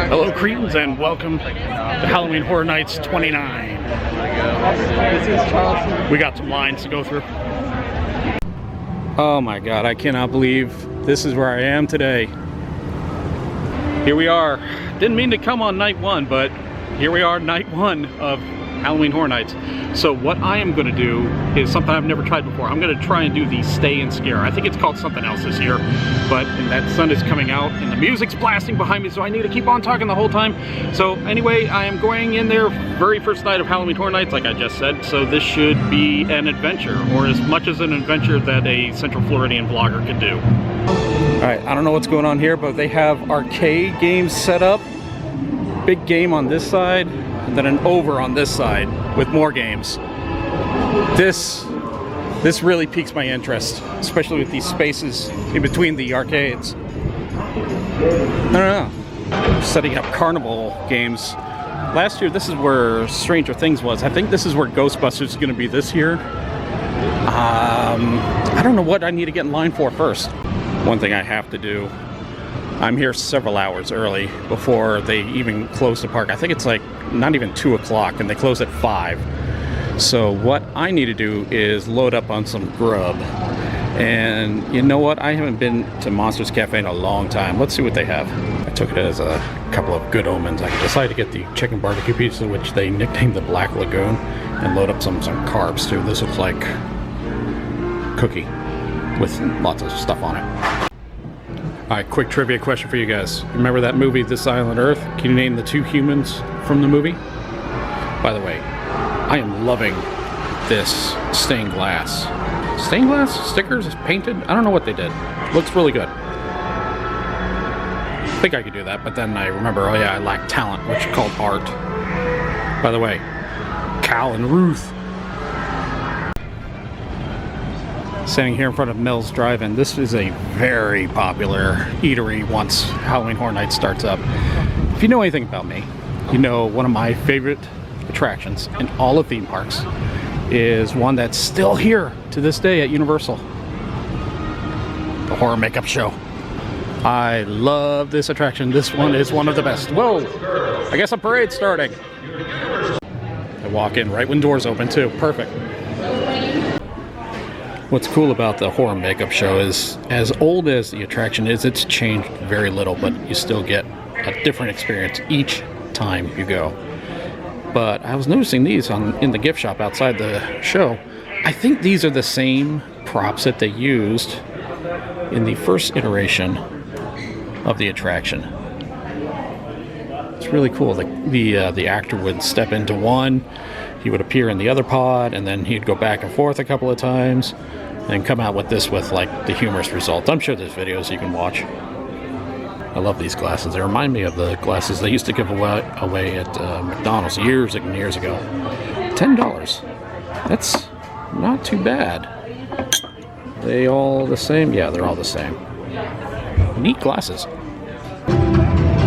Hello Cretans and welcome to Halloween Horror Nights 29. We got some lines to go through. Oh my god, I cannot believe this is where I am today. Here we are. Didn't mean to come on night one, but here we are, night one of Halloween Horror Nights. So what I am going to do is something I've never tried before. I'm going to try and do the Stay and Scare. I think it's called something else this year, but that sun is coming out and the music's blasting behind me, so I need to keep on talking the whole time. So anyway, I am going in there very first night of Halloween Horror Nights, like I just said, so this should be an adventure, or as much as an adventure that a Central Floridian vlogger could do. Alright, I don't know what's going on here, but they have arcade games set up. Big game on this side, and then an over on this side with more games. This really piques my interest, especially with these spaces in between the arcades. I don't know. Setting up carnival games. Last year, this is where Stranger Things was. I think this is where Ghostbusters is going to be this year. I don't know what I need to get in line for first. One thing I have to do, I'm here several hours early before they even close the park. I think it's like not even 2 o'clock and they close at 5. So what I need to do is load up on some grub. And you know what? I haven't been to Monsters Cafe in a long time. Let's see what they have. I took it as a couple of good omens. I decided to get the chicken barbecue pizza, which they nicknamed the Black Lagoon, and load up some carbs too. This looks like cookie with lots of stuff on it. Alright, quick trivia question for you guys. Remember that movie, This Island Earth? Can you name the 2 humans from the movie? By the way, I am loving this stained glass. Stained glass? Stickers? Painted? I don't know what they did. Looks really good. I think I could do that, but then I remember, oh yeah, I lack talent, which is called art. By the way, Cal and Ruth. Standing here in front of Mills Drive-In. This is a very popular eatery once Halloween Horror Nights starts up. If you know anything about me, you know one of my favorite attractions in all of theme parks is one that's still here to this day at Universal. The Horror Makeup Show. I love this attraction. This one is one of the best. Whoa! I guess a parade's starting. I walk in right when doors open too. Perfect. What's cool about the Horror Makeup Show is, as old as the attraction is, it's changed very little, but you still get a different experience each time you go. But I was noticing these in the gift shop outside the show. I think these are the same props that they used in the first iteration of the attraction. It's really cool. The actor would step into one, he would appear in the other pod, and then he'd go back and forth a couple of times, and come out with this with like the humorous results. I'm sure there's videos you can watch. I love these glasses. They remind me of the glasses they used to give away at McDonald's years and years ago. $10. That's not too bad. They all the same? Yeah, they're all the same. Neat glasses.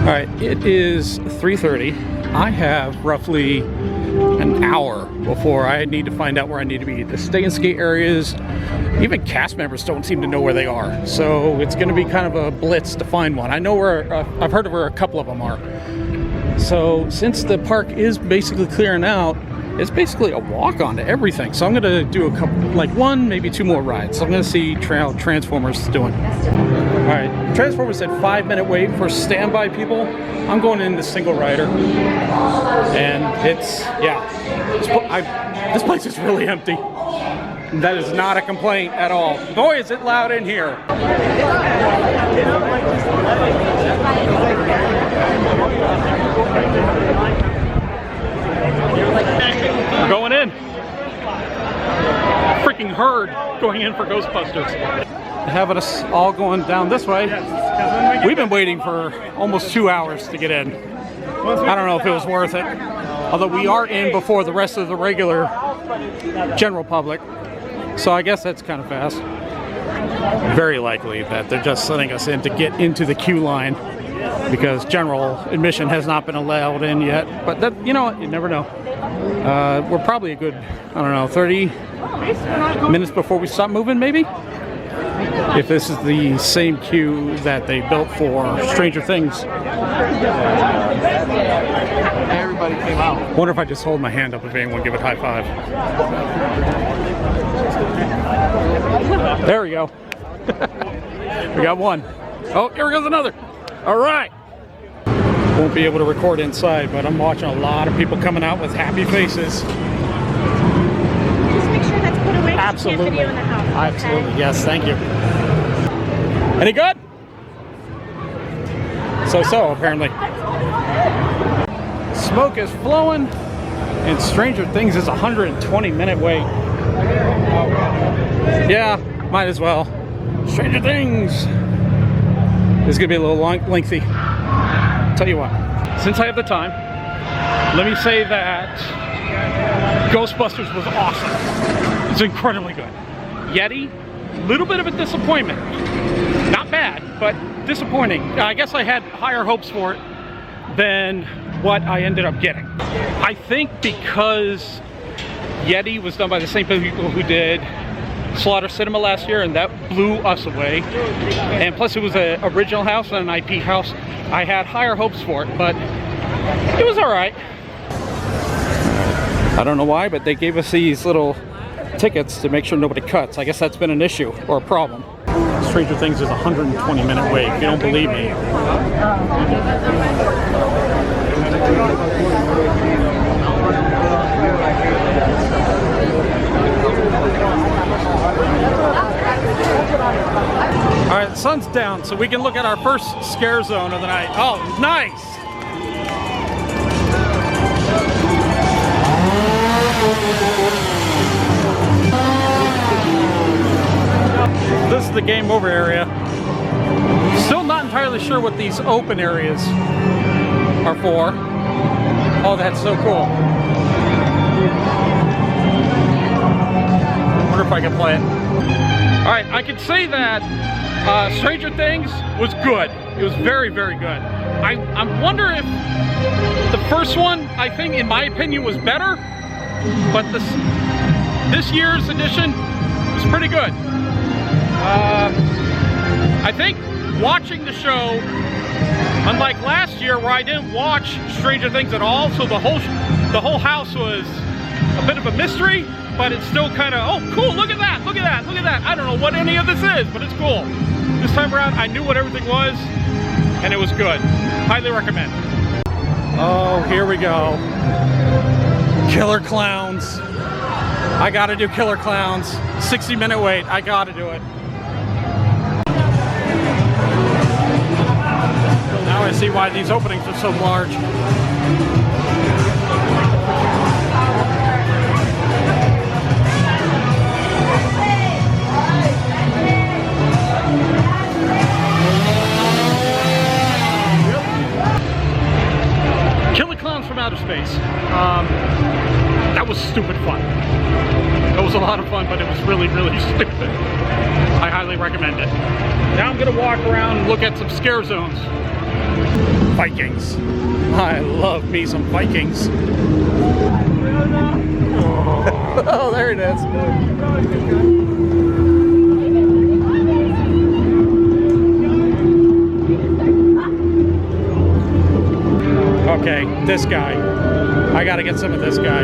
Alright, it is 3:30. I have roughly an hour before I need to find out where I need to be. The stay and skate areas, even cast members don't seem to know where they are. So it's going to be kind of a blitz to find one. I know where, I've heard of where a couple of them are. So since the park is basically clearing out, it's basically a walk on to everything. So I'm going to do a couple, like 1, maybe 2 more rides. So I'm going to see how Transformers is doing. Alright, Transformers said 5-minute wait for standby people. I'm going in the single rider. And it's, yeah, this place is really empty. That is not a complaint at all. Boy, is it loud in here. We're going in. Freaking herd going in for Ghostbusters. Having us all going down this way. We've been waiting for almost 2 hours to get in. I don't know if it was worth it. Although we are in before the rest of the regular general public. So I guess that's kind of fast. Very likely that they're just letting us in to get into the queue line because general admission has not been allowed in yet. But that, you know what, you never know. We're probably a good, I don't know, 30 minutes before we stop moving maybe? if this is the same queue that they built for Stranger Things. Everybody came out. Wonder if I just hold my hand up if anyone give it high five. There we go. We got one. Oh, here goes another. All right. Won't be able to record inside, but I'm watching a lot of people coming out with happy faces. Just make sure that's put away. Absolutely. You can't video in the house, okay? Absolutely. Yes, thank you. Any good? So, apparently. Smoke is flowing, and Stranger Things is a 120-minute wait. Yeah, might as well. Stranger Things is gonna be a little lengthy. Tell you what, since I have the time, let me say that Ghostbusters was awesome. It's incredibly good. Yeti, little bit of a disappointment. Not bad, but disappointing. I guess I had higher hopes for it than what I ended up getting. I think because Yeti was done by the same people who did Slaughter Cinema last year, and that blew us away. And plus it was an original house and an IP house. I had higher hopes for it, but it was all right. I don't know why, but they gave us these little tickets to make sure nobody cuts. I guess that's been an issue or a problem. Stranger Things is a 120-minute wait. If you don't believe me. All right, the sun's down, so we can look at our first scare zone of the night. Oh, nice! This is the game over area. Still not entirely sure what these open areas are for. Oh, that's so cool. I wonder if I can play it. All right, I can say that Stranger Things was good. It was very, very good. I wonder if the first one, I think, in my opinion, was better, but this year's edition was pretty good. I think watching the show, unlike last year where I didn't watch Stranger Things at all, so the whole house was a bit of a mystery, but it's still kind of, oh cool, look at that, look at that, look at that. I don't know what any of this is, but it's cool. This time around I knew what everything was, and it was good. Highly recommend. Oh, here we go. Killer Clowns. I gotta do Killer Clowns. 60-minute wait, I gotta do it. Now I see why these openings are so large. Killer Clowns from Outer Space. That was stupid fun. It was a lot of fun, but it was really, really stupid. I highly recommend it. Now I'm gonna walk around and look at some scare zones. Vikings. I love me some Vikings. Oh, there it is. Okay, this guy. I gotta get some of this guy.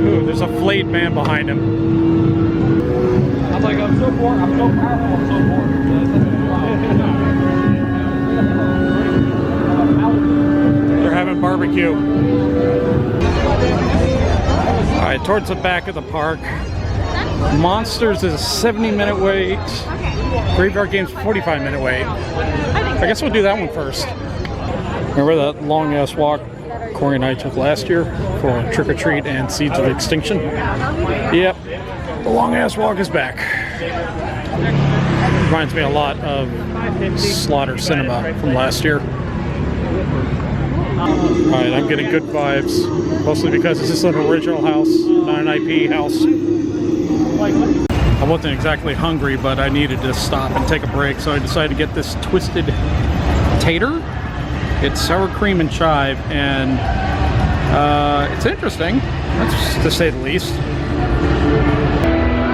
Ooh, there's a flayed man behind him. I'm like, I'm so bored, I'm so powerful, I'm so bored. They're having barbecue. Alright, towards the back of the park. Monsters is a 70-minute wait. Graveyard Game's 45-minute wait. I guess we'll do that one first. Remember that long-ass walk Corey and I took last year for Trick or Treat and Seeds of Extinction? Yep, the long-ass walk is back. Reminds me a lot of Slaughter Cinema from last year. Alright, I'm getting good vibes, mostly because this is an original house, not an IP house. I wasn't exactly hungry, but I needed to stop and take a break, so I decided to get this twisted tater. It's sour cream and chive, and it's interesting, that's to say the least.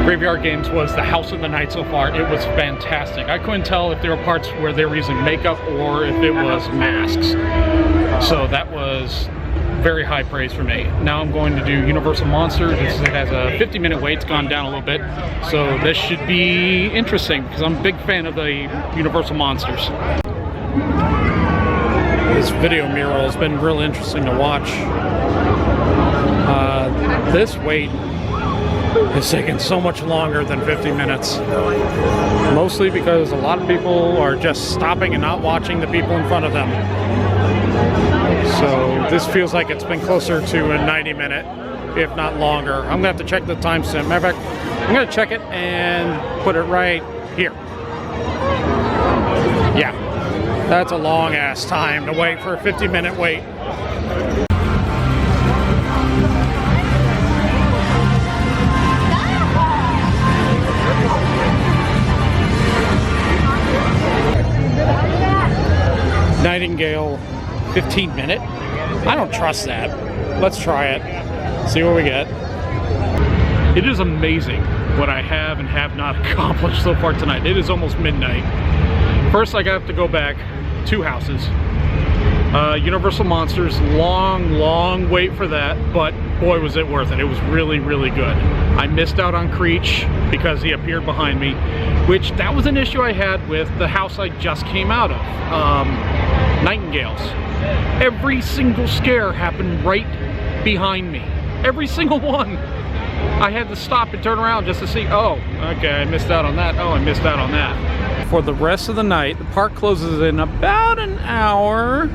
Graveyard Games was the house of the night so far. It was fantastic. I couldn't tell if there were parts where they were using makeup or if it was masks. So that was very high praise for me. Now I'm going to do Universal Monsters. It has a 50-minute wait. It's gone down a little bit. So this should be interesting because I'm a big fan of the Universal Monsters. This video mural has been real interesting to watch. This wait has taken so much longer than 50 minutes. Mostly because a lot of people are just stopping and not watching the people in front of them. So this feels like it's been closer to a 90-minute, if not longer. I'm gonna have to check the timestamp. Matter of fact, I'm gonna check it and put it right here. Yeah, that's a long ass time to wait for a 50-minute wait. Nightingale 15-minute? I don't trust that. Let's try it. See what we get. It is amazing what I have and have not accomplished so far tonight. It is almost midnight. First, I have to go back 2 houses. Universal Monsters, long wait for that, but boy was it worth it. It was really good. I missed out on Creech because he appeared behind me, which that was an issue I had with the house I just came out of, Nightingales. Every single scare happened right behind me. Every single one. I had to stop and turn around just to see, oh, okay, I missed out on that. Oh, I missed out on that. For the rest of the night, the park closes in about an hour.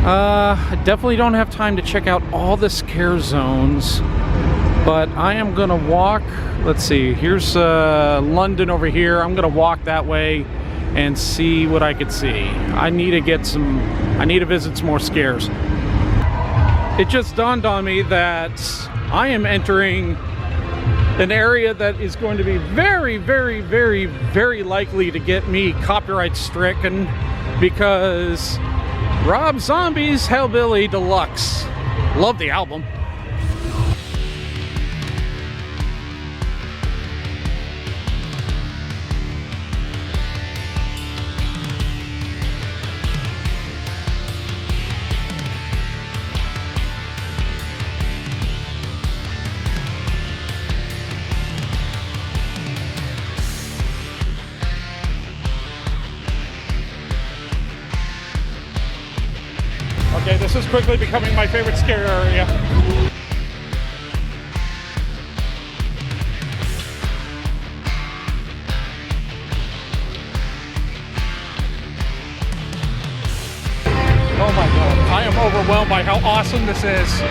I definitely don't have time to check out all the scare zones, but I am gonna walk. Let's see, here's London over here. I'm gonna walk that way and see what I could see. I need to visit some more scares. It just dawned on me that I am entering an area that is going to be very likely to get me copyright stricken, because Rob Zombie's Hellbilly Deluxe. Love the album. Okay, this is quickly becoming my favorite scare area. Oh my god, I am overwhelmed by how awesome this is.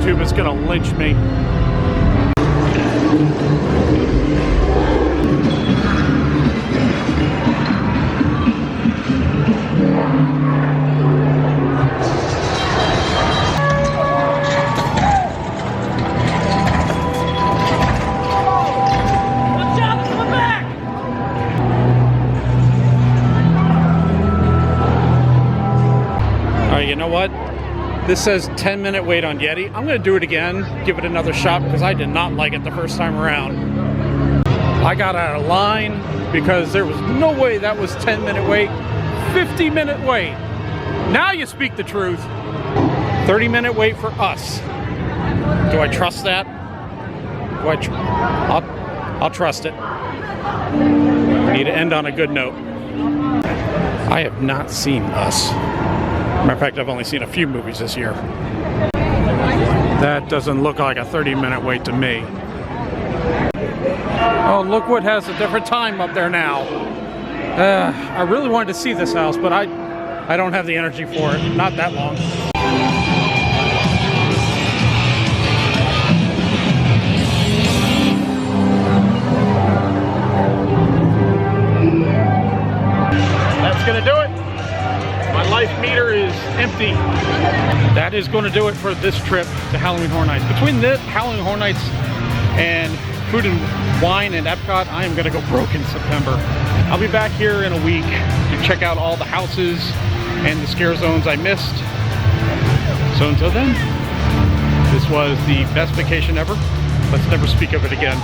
YouTube is gonna lynch me. You know what? This says 10-minute wait on Yeti. I'm going to do it again, give it another shot, because I did not like it the first time around. I got out of line because there was no way that was 10-minute wait. 50-minute wait. Now you speak the truth. 30-minute wait for us. Do I trust that? Do I'll trust it. We need to end on a good note. I have not seen Us. Matter of fact, I've only seen a few movies this year. That doesn't look like a 30-minute wait to me. Oh, look what has a different time up there now. I really wanted to see this house, but I don't have the energy for it. Not that long. That's gonna do it. My life meter is empty. That is going to do it for this trip to Halloween Horror Nights. Between this Halloween Horror Nights and Food and Wine and Epcot, I am going to go broke in September. I'll be back here in a week to check out all the houses and the scare zones I missed. So until then, this was the best vacation ever. Let's never speak of it again.